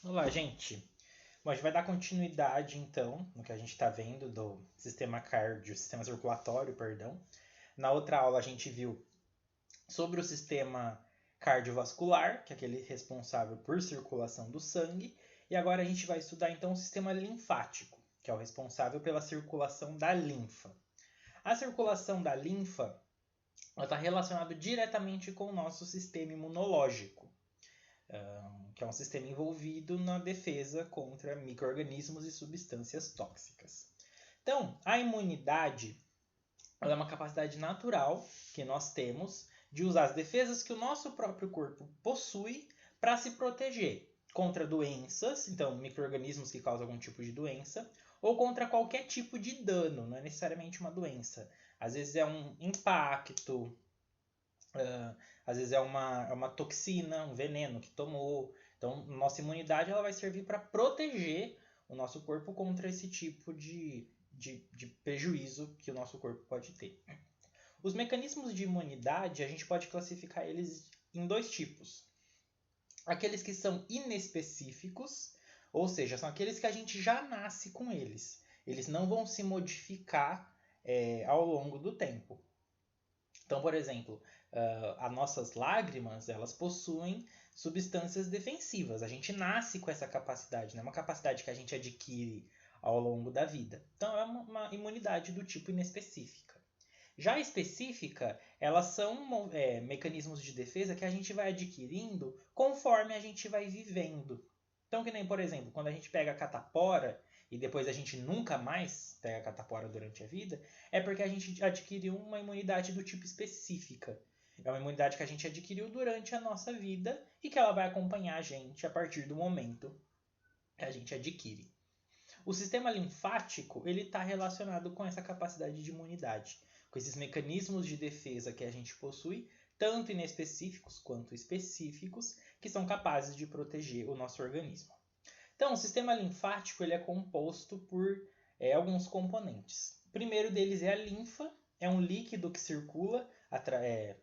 Olá, gente. Bom, a gente vai dar continuidade, então, no que a gente está vendo do sistema circulatório, perdão. Na outra aula a gente viu sobre o sistema cardiovascular, que é aquele responsável por circulação do sangue, e agora a gente vai estudar, então, o sistema linfático, que é o responsável pela circulação da linfa. A circulação da linfa está relacionada diretamente com o nosso sistema imunológico, que é um sistema envolvido na defesa contra micro-organismos e substâncias tóxicas. Então, a imunidade é uma capacidade natural que nós temos de usar as defesas que o nosso próprio corpo possui para se proteger contra doenças, então micro-organismos que causam algum tipo de doença, ou contra qualquer tipo de dano, não é necessariamente uma doença. Às vezes é um impacto, às vezes é uma toxina, um veneno que tomou. Então, nossa imunidade ela vai servir para proteger o nosso corpo contra esse tipo de prejuízo que o nosso corpo pode ter. Os mecanismos de imunidade, a gente pode classificar eles em dois tipos. Aqueles que são inespecíficos, ou seja, são aqueles que a gente já nasce com eles. Eles não vão se modificar ao longo do tempo. Então, por exemplo, as nossas lágrimas, elas possuem substâncias defensivas. A gente nasce com essa capacidade, não é uma capacidade que a gente adquire ao longo da vida. Então, é uma imunidade do tipo inespecífica. Já específica, elas são mecanismos de defesa que a gente vai adquirindo conforme a gente vai vivendo. Então, que nem, por exemplo, quando a gente pega a catapora e depois a gente nunca mais pega a catapora durante a vida, é porque a gente adquiriu uma imunidade do tipo específica. É uma imunidade que a gente adquiriu durante a nossa vida e que ela vai acompanhar a gente a partir do momento que a gente adquire. O sistema linfático ele está relacionado com essa capacidade de imunidade, com esses mecanismos de defesa que a gente possui, tanto inespecíficos quanto específicos, que são capazes de proteger o nosso organismo. Então, o sistema linfático ele é composto por alguns componentes. O primeiro deles é a linfa, é um líquido que circula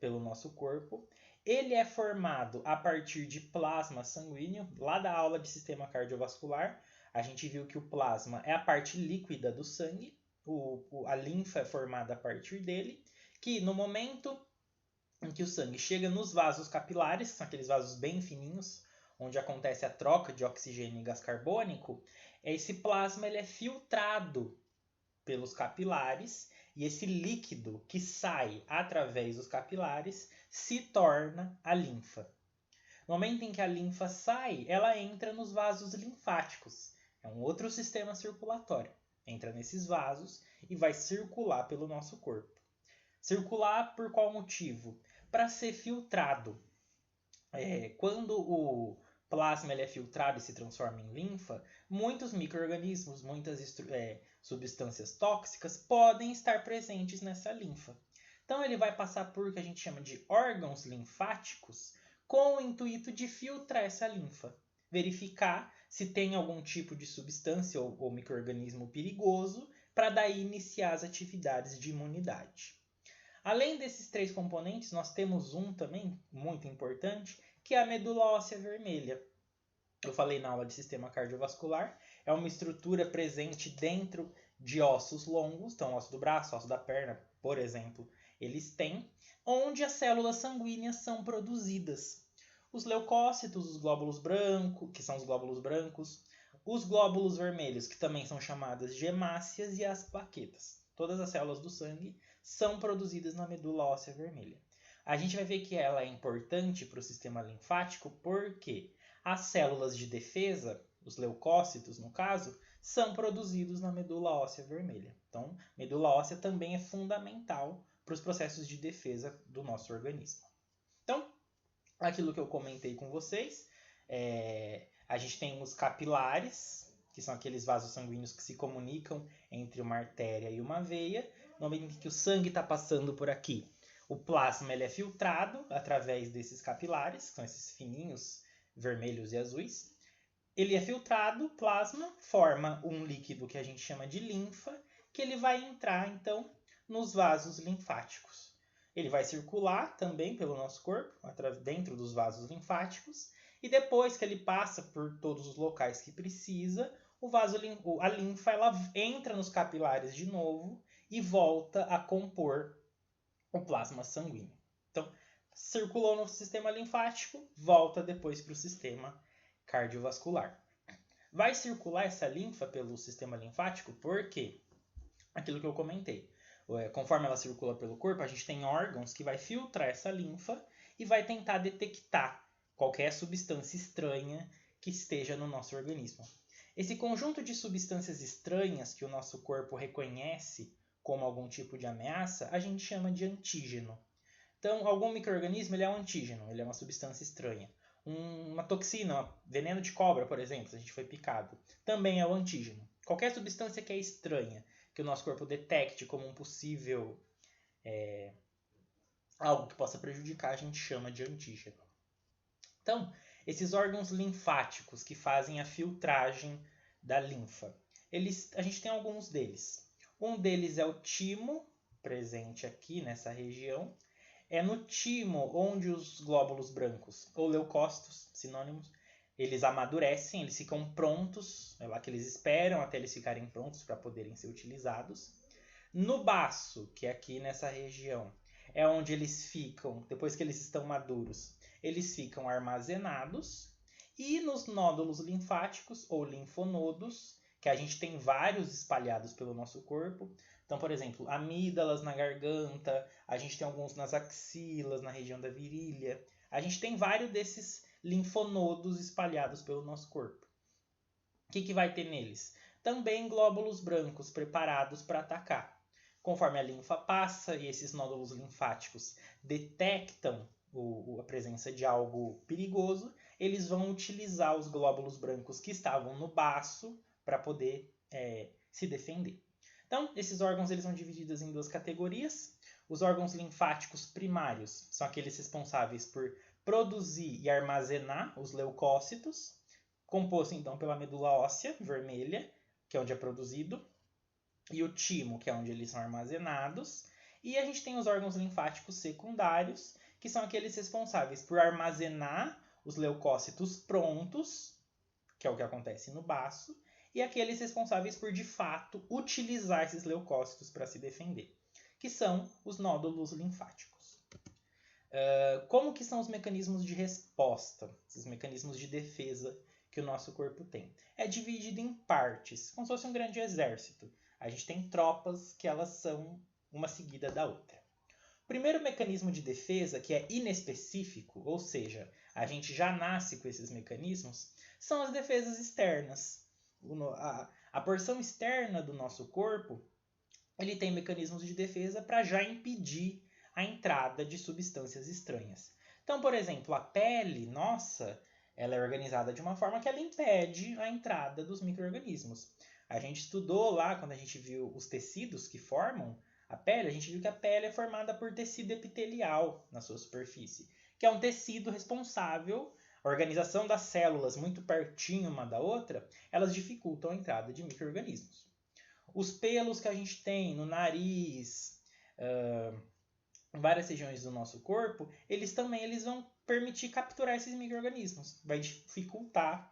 pelo nosso corpo. Ele é formado a partir de plasma sanguíneo, lá da aula de sistema cardiovascular. A gente viu que o plasma é a parte líquida do sangue, a linfa é formada a partir dele, que no momento em que o sangue chega nos vasos capilares, são aqueles vasos bem fininhos, onde acontece a troca de oxigênio e gás carbônico, esse plasma ele é filtrado pelos capilares e esse líquido que sai através dos capilares se torna a linfa. No momento em que a linfa sai, ela entra nos vasos linfáticos. É um outro sistema circulatório. Entra nesses vasos e vai circular pelo nosso corpo. Circular por qual motivo? Para ser filtrado. Quando o plasma ele é filtrado e se transforma em linfa, muitos micro-organismos, muitas substâncias tóxicas podem estar presentes nessa linfa. Então ele vai passar por o que a gente chama de órgãos linfáticos com o intuito de filtrar essa linfa, verificar se tem algum tipo de substância ou micro-organismo perigoso para daí iniciar as atividades de imunidade. Além desses três componentes, nós temos um também muito importante, que é a medula óssea vermelha. Eu falei na aula de sistema cardiovascular, é uma estrutura presente dentro de ossos longos, então osso do braço, osso da perna, por exemplo, eles têm, onde as células sanguíneas são produzidas. Os leucócitos, os glóbulos brancos, que são os glóbulos brancos, os glóbulos vermelhos, que também são chamadas de hemácias, e as plaquetas. Todas as células do sangue são produzidas na medula óssea vermelha. A gente vai ver que ela é importante para o sistema linfático porque as células de defesa, os leucócitos no caso, são produzidos na medula óssea vermelha. Então, medula óssea também é fundamental para os processos de defesa do nosso organismo. Então, aquilo que eu comentei com vocês, a gente tem os capilares, que são aqueles vasos sanguíneos que se comunicam entre uma artéria e uma veia. No momento em que o sangue está passando por aqui, o plasma ele é filtrado através desses capilares, que são esses fininhos vermelhos e azuis. Ele é filtrado, plasma, forma um líquido que a gente chama de linfa, que ele vai entrar, então, nos vasos linfáticos. Ele vai circular também pelo nosso corpo, dentro dos vasos linfáticos, E depois que ele passa por todos os locais que precisa, a linfa ela entra nos capilares de novo e volta a compor o plasma sanguíneo. Então, circulou no sistema linfático, volta depois para o sistema cardiovascular. Vai circular essa linfa pelo sistema linfático porque aquilo que eu comentei. Conforme ela circula pelo corpo, a gente tem órgãos que vai filtrar essa linfa e vai tentar detectar qualquer substância estranha que esteja no nosso organismo. Esse conjunto de substâncias estranhas que o nosso corpo reconhece como algum tipo de ameaça, a gente chama de antígeno. Então, algum micro-organismo ele é um antígeno, ele é uma substância estranha. Uma toxina, um veneno de cobra, por exemplo, se a gente foi picado, também é o antígeno. Qualquer substância que é estranha, que o nosso corpo detecte como um possível algo que possa prejudicar, a gente chama de antígeno. Então, esses órgãos linfáticos que fazem a filtragem da linfa, a gente tem alguns deles. Um deles é o timo, presente aqui nessa região. É no timo onde os glóbulos brancos, ou leucócitos, sinônimos, eles amadurecem, eles ficam prontos, é lá que eles esperam até eles ficarem prontos para poderem ser utilizados. No baço, que é aqui nessa região, é onde eles ficam, depois que eles estão maduros, eles ficam armazenados. E nos nódulos linfáticos, ou linfonodos, que a gente tem vários espalhados pelo nosso corpo. Então, por exemplo, amígdalas na garganta, a gente tem alguns nas axilas, na região da virilha. A gente tem vários desses linfonodos espalhados pelo nosso corpo. O que vai ter neles? Também glóbulos brancos preparados para atacar. Conforme a linfa passa e esses nódulos linfáticos detectam a presença de algo perigoso, eles vão utilizar os glóbulos brancos que estavam no baço para poder se defender. Então, esses órgãos eles são divididos em duas categorias. Os órgãos linfáticos primários são aqueles responsáveis por produzir e armazenar os leucócitos, composto então pela medula óssea vermelha, que é onde é produzido, e o timo, que é onde eles são armazenados. E a gente tem os órgãos linfáticos secundários, que são aqueles responsáveis por armazenar os leucócitos prontos, que é o que acontece no baço, e aqueles responsáveis por, de fato, utilizar esses leucócitos para se defender, que são os nódulos linfáticos. Como que são os mecanismos de resposta, esses mecanismos de defesa que o nosso corpo tem? É dividido em partes, como se fosse um grande exército. A gente tem tropas que elas são uma seguida da outra. O primeiro mecanismo de defesa, que é inespecífico, ou seja, a gente já nasce com esses mecanismos, são as defesas externas. A porção externa do nosso corpo, ele tem mecanismos de defesa para já impedir a entrada de substâncias estranhas. Então, por exemplo, a pele nossa, ela é organizada de uma forma que ela impede a entrada dos micro-organismos. A gente estudou lá, quando a gente viu os tecidos que formam a pele, a gente viu que a pele é formada por tecido epitelial na sua superfície, que é um tecido responsável. A organização das células muito pertinho uma da outra, elas dificultam a entrada de micro-organismos. Os pelos que a gente tem no nariz, em várias regiões do nosso corpo, eles vão permitir capturar esses micro-organismos. Vai dificultar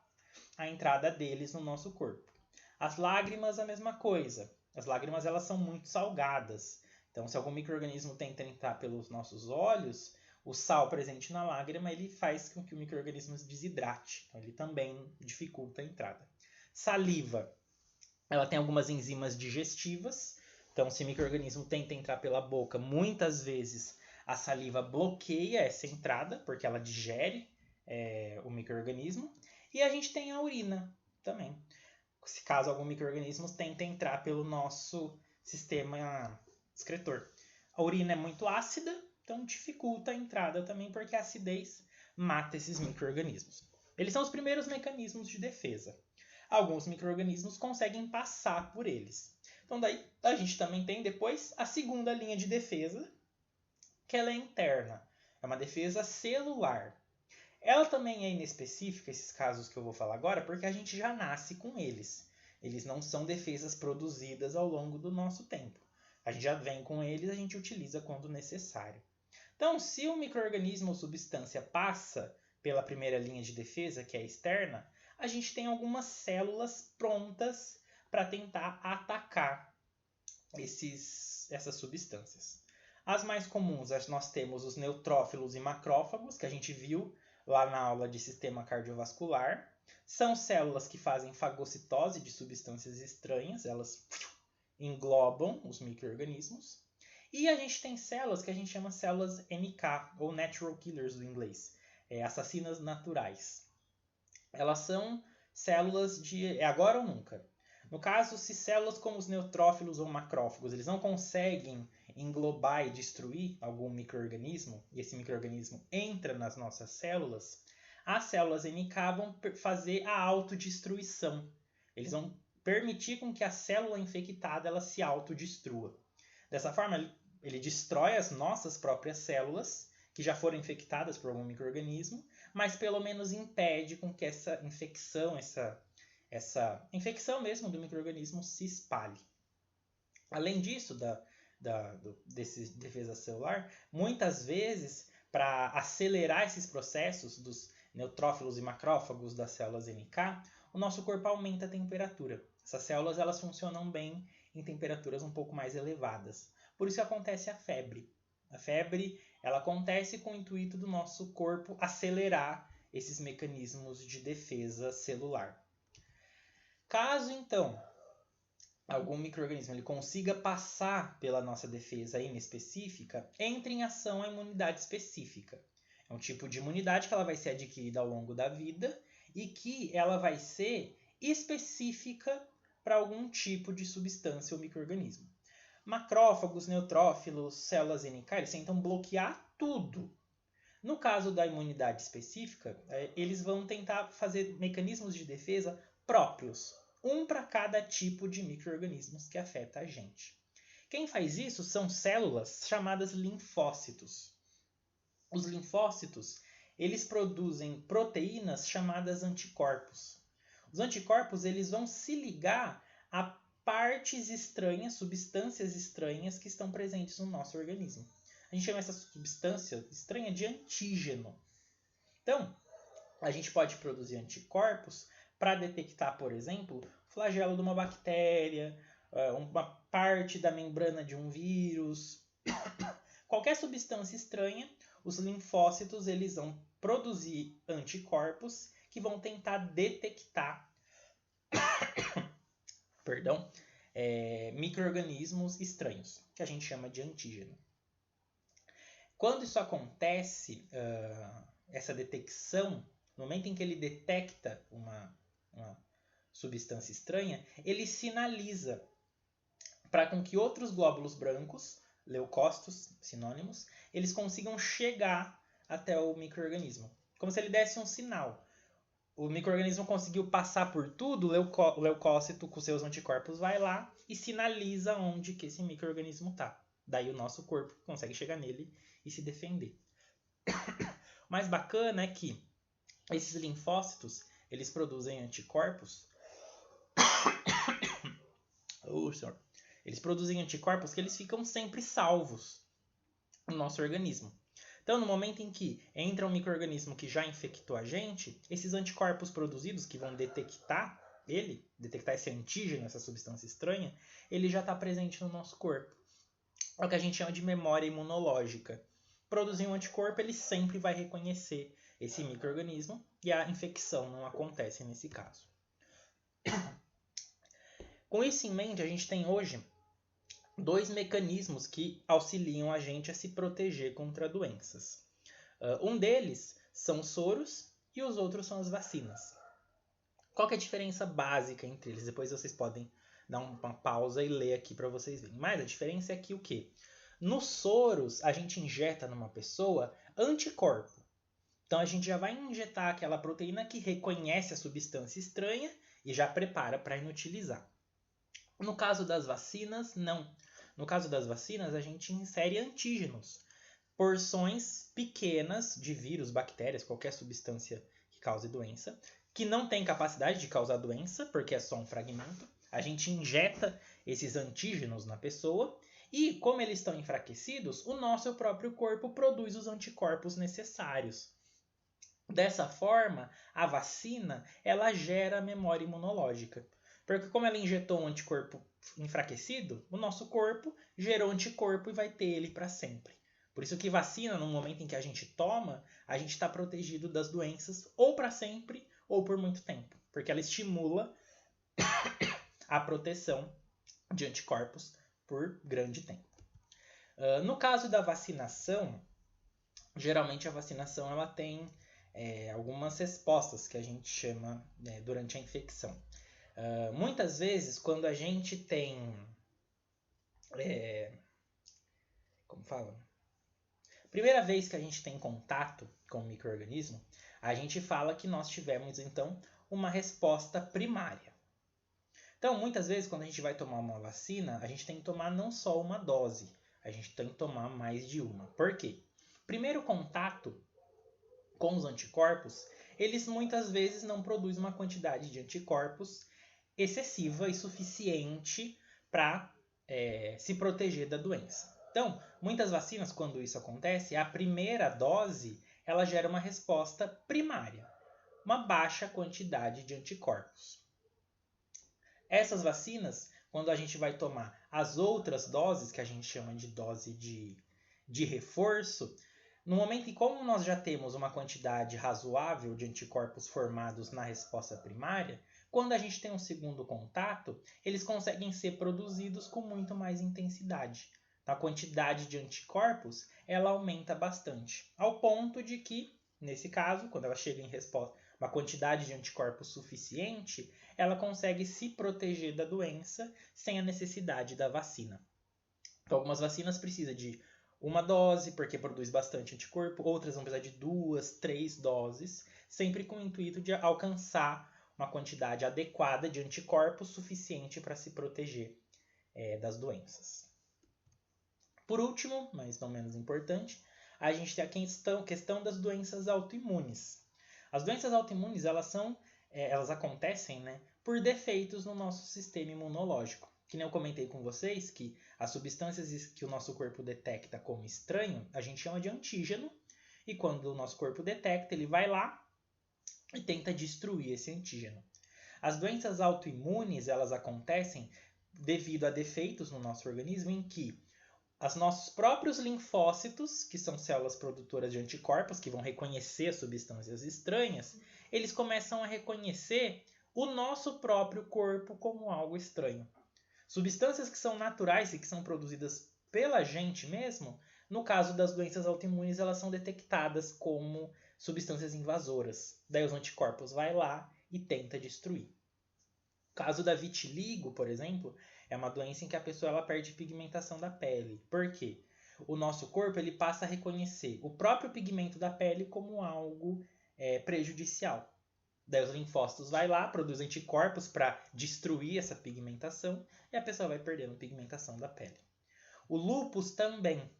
a entrada deles no nosso corpo. As lágrimas, a mesma coisa. As lágrimas elas são muito salgadas. Então, se algum micro-organismo tenta entrar pelos nossos olhos, o sal presente na lágrima ele faz com que o micro-organismo desidrate. Então, ele também dificulta a entrada. Saliva. Ela tem algumas enzimas digestivas. Então, se o micro-organismo tenta entrar pela boca, muitas vezes a saliva bloqueia essa entrada, porque ela digere o micro-organismo. E a gente tem a urina também. Se caso algum micro-organismo tente entrar pelo nosso sistema excretor. A urina é muito ácida, então dificulta a entrada também, porque a acidez mata esses micro-organismos. Eles são os primeiros mecanismos de defesa. Alguns micro-organismos conseguem passar por eles. Então daí a gente também tem depois a segunda linha de defesa, que ela é interna. É uma defesa celular. Ela também é inespecífica, esses casos que eu vou falar agora, porque a gente já nasce com eles. Eles não são defesas produzidas ao longo do nosso tempo. A gente já vem com eles, a gente utiliza quando necessário. Então, se um micro-organismo ou substância passa pela primeira linha de defesa, que é a externa, a gente tem algumas células prontas para tentar atacar essas substâncias. As mais comuns, nós temos os neutrófilos e macrófagos, que a gente viu lá na aula de sistema cardiovascular. São células que fazem fagocitose de substâncias estranhas, elas englobam os micro-organismos. E a gente tem células que a gente chama células NK, ou Natural Killers do inglês, assassinas naturais. Elas são células de agora ou nunca. No caso, se células como os neutrófilos ou macrófagos, eles não conseguem englobar e destruir algum micro-organismo, e esse micro-organismo entra nas nossas células, as células NK vão fazer a autodestruição. Eles vão permitir com que a célula infectada ela se autodestrua. Dessa forma, ele destrói as nossas próprias células, que já foram infectadas por algum micro-organismo, mas pelo menos impede com que essa infecção, essa infecção mesmo do micro-organismo se espalhe. Além disso, desse defesa celular, muitas vezes, para acelerar esses processos dos neutrófilos e macrófagos das células NK, o nosso corpo aumenta a temperatura. Essas células elas funcionam bem em temperaturas um pouco mais elevadas. Por isso acontece a febre. A febre ela acontece com o intuito do nosso corpo acelerar esses mecanismos de defesa celular. Caso, então, algum micro-organismo ele consiga passar pela nossa defesa inespecífica, entra em ação a imunidade específica. É um tipo de imunidade que ela vai ser adquirida ao longo da vida e que ela vai ser específica para algum tipo de substância ou micro-organismo. Macrófagos, neutrófilos, células NK, eles tentam bloquear tudo. No caso da imunidade específica, eles vão tentar fazer mecanismos de defesa próprios, um para cada tipo de micro-organismos que afeta a gente. Quem faz isso são células chamadas linfócitos. Os linfócitos, eles produzem proteínas chamadas anticorpos. Os anticorpos, eles vão se ligar a partes estranhas, substâncias estranhas que estão presentes no nosso organismo. A gente chama essa substância estranha de antígeno. Então, a gente pode produzir anticorpos para detectar, por exemplo, o flagelo de uma bactéria, uma parte da membrana de um vírus. Qualquer substância estranha, os linfócitos eles vão produzir anticorpos que vão tentar detectar micro-organismos estranhos, que a gente chama de antígeno. Quando isso acontece, essa detecção, no momento em que ele detecta uma substância estranha, ele sinaliza para com que outros glóbulos brancos, leucócitos, sinônimos, eles consigam chegar até o micro-organismo. Como se ele desse um sinal. O micro-organismo conseguiu passar por tudo, o leucócito com seus anticorpos vai lá e sinaliza onde que esse micro-organismo está. Daí o nosso corpo consegue chegar nele e se defender. O mais bacana é que esses linfócitos, eles produzem anticorpos. Eles produzem anticorpos que eles ficam sempre salvos no nosso organismo. Então, no momento em que entra um micro-organismo que já infectou a gente, esses anticorpos produzidos que vão detectar esse antígeno, essa substância estranha, ele já está presente no nosso corpo. É o que a gente chama de memória imunológica. Produzir um anticorpo, ele sempre vai reconhecer esse micro-organismo e a infecção não acontece nesse caso. Com isso em mente, a gente tem hoje 2 mecanismos que auxiliam a gente a se proteger contra doenças. Um deles são os soros e os outros são as vacinas. Qual que é a diferença básica entre eles? Depois vocês podem dar uma pausa e ler aqui para vocês verem. Mas a diferença é que o quê? Nos soros, a gente injeta numa pessoa anticorpo. Então a gente já vai injetar aquela proteína que reconhece a substância estranha e já prepara para inutilizar. No caso das vacinas, não. No caso das vacinas, a gente insere antígenos, porções pequenas de vírus, bactérias, qualquer substância que cause doença, que não tem capacidade de causar doença, porque é só um fragmento. A gente injeta esses antígenos na pessoa e, como eles estão enfraquecidos, o nosso próprio corpo produz os anticorpos necessários. Dessa forma, a vacina ela gera memória imunológica. Porque como ela injetou um anticorpo enfraquecido, o nosso corpo gerou anticorpo e vai ter ele para sempre. Por isso que vacina, no momento em que a gente toma, a gente está protegido das doenças ou para sempre ou por muito tempo. Porque ela estimula a proteção de anticorpos por grande tempo. No caso da vacinação, geralmente a vacinação ela tem algumas respostas que a gente chama durante a infecção. Muitas vezes, quando a gente tem... como fala? Primeira vez que a gente tem contato com o micro-organismo, a gente fala que nós tivemos, então, uma resposta primária. Então, muitas vezes, quando a gente vai tomar uma vacina, a gente tem que tomar não só uma dose, a gente tem que tomar mais de uma. Por quê? Primeiro contato com os anticorpos, eles muitas vezes não produzem uma quantidade de anticorpos excessiva e suficiente para se proteger da doença. Então, muitas vacinas, quando isso acontece, a primeira dose ela gera uma resposta primária, uma baixa quantidade de anticorpos. Essas vacinas, quando a gente vai tomar as outras doses, que a gente chama de dose de reforço, no momento em como nós já temos uma quantidade razoável de anticorpos formados na resposta primária, quando a gente tem um segundo contato, eles conseguem ser produzidos com muito mais intensidade. A quantidade de anticorpos ela aumenta bastante, ao ponto de que, nesse caso, quando ela chega em resposta, uma quantidade de anticorpos suficiente, ela consegue se proteger da doença sem a necessidade da vacina. Então, algumas vacinas precisam de uma dose, porque produz bastante anticorpo, outras vão precisar de 2, 3 doses, sempre com o intuito de alcançar uma quantidade adequada de anticorpos suficiente para se proteger das doenças. Por último, mas não menos importante, a gente tem a questão das doenças autoimunes. As doenças autoimunes elas acontecem por defeitos no nosso sistema imunológico. Que nem eu comentei com vocês que as substâncias que o nosso corpo detecta como estranho, a gente chama de antígeno, e quando o nosso corpo detecta, ele vai lá e tenta destruir esse antígeno. As doenças autoimunes, elas acontecem devido a defeitos no nosso organismo em que os nossos próprios linfócitos, que são células produtoras de anticorpos, que vão reconhecer as substâncias estranhas, eles começam a reconhecer o nosso próprio corpo como algo estranho. Substâncias que são naturais e que são produzidas pela gente mesmo, no caso das doenças autoimunes, elas são detectadas como substâncias invasoras. Daí os anticorpos vai lá e tenta destruir. O caso da vitiligo, por exemplo, é uma doença em que a pessoa ela perde pigmentação da pele. Por quê? O nosso corpo ele passa a reconhecer o próprio pigmento da pele como algo prejudicial. Daí os linfócitos vai lá, produz anticorpos para destruir essa pigmentação e a pessoa vai perdendo pigmentação da pele. O lúpus também.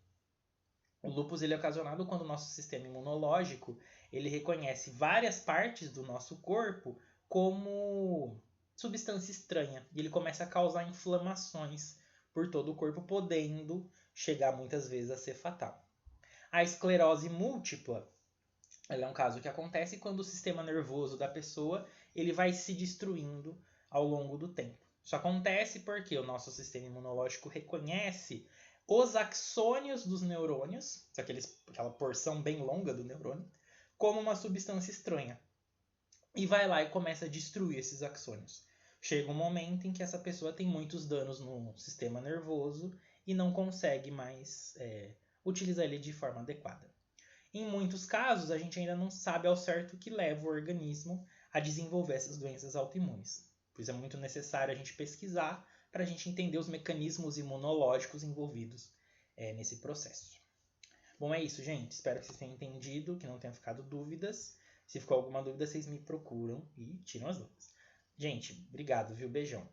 O lúpus ele é ocasionado quando o nosso sistema imunológico ele reconhece várias partes do nosso corpo como substância estranha e ele começa a causar inflamações por todo o corpo, podendo chegar muitas vezes a ser fatal. A esclerose múltipla ela é um caso que acontece quando o sistema nervoso da pessoa ele vai se destruindo ao longo do tempo. Isso acontece porque o nosso sistema imunológico reconhece os axônios dos neurônios, aquela porção bem longa do neurônio, como uma substância estranha. E vai lá e começa a destruir esses axônios. Chega um momento em que essa pessoa tem muitos danos no sistema nervoso e não consegue mais utilizar ele de forma adequada. Em muitos casos, a gente ainda não sabe ao certo o que leva o organismo a desenvolver essas doenças autoimunes. Por isso é muito necessário a gente pesquisar para a gente entender os mecanismos imunológicos envolvidos nesse processo. Bom, é isso, gente. Espero que vocês tenham entendido, que não tenham ficado dúvidas. Se ficou alguma dúvida, vocês me procuram e tiram as dúvidas. Gente, obrigado, viu? Beijão.